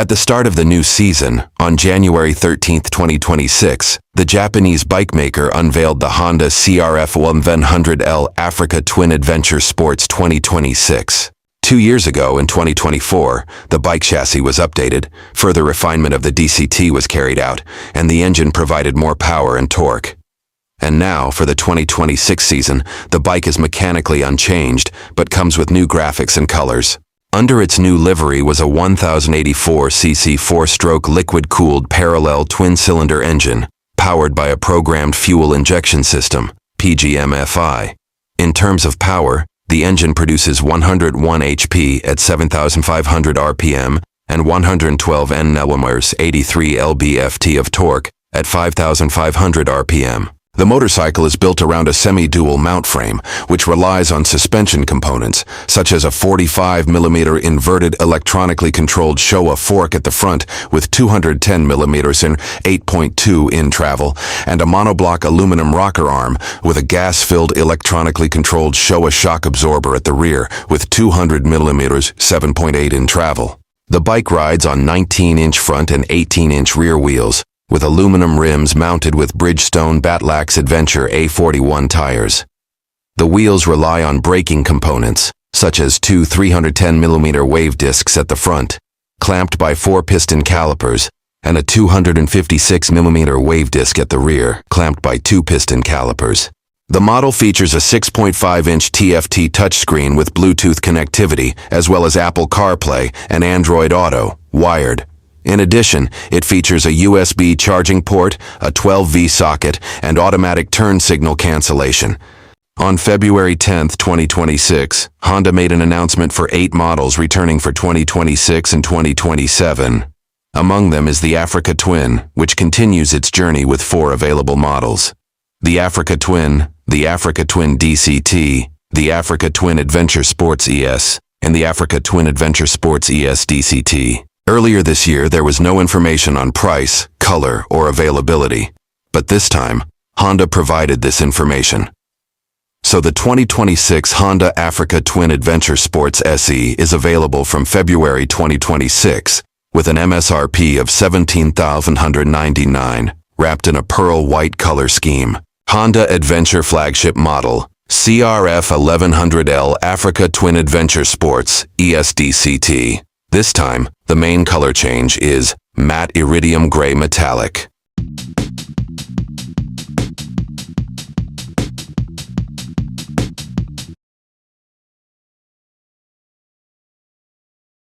At the start of the new season, on January 13, 2026, the Japanese bike maker unveiled the Honda CRF1100L Africa Twin Adventure Sports 2026. 2 years ago, in 2024, the bike chassis was updated, further refinement of the DCT was carried out, and the engine provided more power and torque. And now, for the 2026 season, the bike is mechanically unchanged, but comes with new graphics and colors. Under its new livery was a 1084cc 4-stroke liquid-cooled parallel twin-cylinder engine, powered by a programmed fuel injection system, PGM-FI. In terms of power, the engine produces 101 HP at 7,500 RPM and 112 Nm 83 lb-ft of torque at 5,500 RPM. The motorcycle is built around a semi-dual mount frame, which relies on suspension components, such as a 45mm inverted electronically controlled Showa fork at the front with 210mm in 8.2 in travel, and a monoblock aluminum rocker arm with a gas-filled electronically controlled Showa shock absorber at the rear with 200mm 7.8 in travel. The bike rides on 19-inch front and 18-inch rear wheels, with aluminum rims mounted with Bridgestone Batlax Adventure A41 tires. The wheels rely on braking components, such as two 310mm wave discs at the front, clamped by 4 piston calipers, and a 256mm wave disc at the rear, clamped by 2 piston calipers. The model features a 6.5-inch TFT touchscreen with Bluetooth connectivity, as well as Apple CarPlay and Android Auto, wired. In addition, it features a USB charging port, a 12V socket, and automatic turn signal cancellation. On February 10, 2026, Honda made an announcement for 8 models returning for 2026 and 2027. Among them is the Africa Twin, which continues its journey with 4 available models. The Africa Twin, the Africa Twin DCT, the Africa Twin Adventure Sports ES, and the Africa Twin Adventure Sports ES DCT. Earlier this year, there was no information on price, color, or availability. But this time, Honda provided this information. So the 2026 Honda Africa Twin Adventure Sports SE is available from February 2026, with an MSRP of $17,199, wrapped in a pearl white color scheme. Honda Adventure Flagship Model, CRF1100L Africa Twin Adventure Sports, ESDCT. This time, the main color change is matte iridium gray metallic.